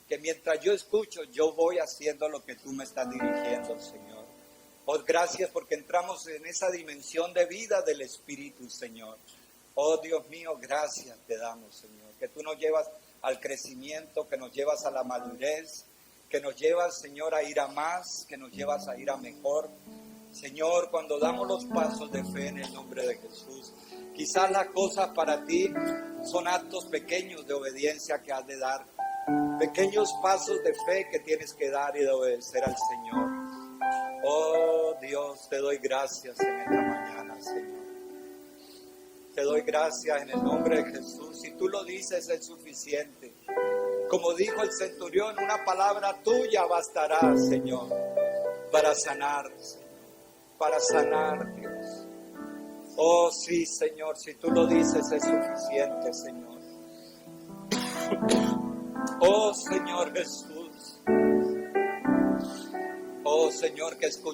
Que mientras yo escucho, yo voy haciendo lo que tú me estás dirigiendo, Señor. Oh, gracias porque entramos en esa dimensión de vida del Espíritu, Señor. Oh, Dios mío, gracias te damos, Señor. Que tú nos llevas al crecimiento, que nos llevas a la madurez, que nos llevas, Señor, a ir a más, que nos llevas a ir a mejor. Señor, cuando damos los pasos de fe en el nombre de Jesús, quizás las cosas para ti son actos pequeños de obediencia que has de dar, pequeños pasos de fe que tienes que dar y de obedecer al Señor. Oh Dios, te doy gracias en esta mañana, Señor. Te doy gracias en el nombre de Jesús. Si tú lo dices es suficiente. Como dijo el centurión, una palabra tuya bastará, Señor, para sanar, Señor, para sanar, Dios. Oh sí, Señor, si tú lo dices es suficiente, Señor. Oh Señor Jesús. Oh Señor, que escuché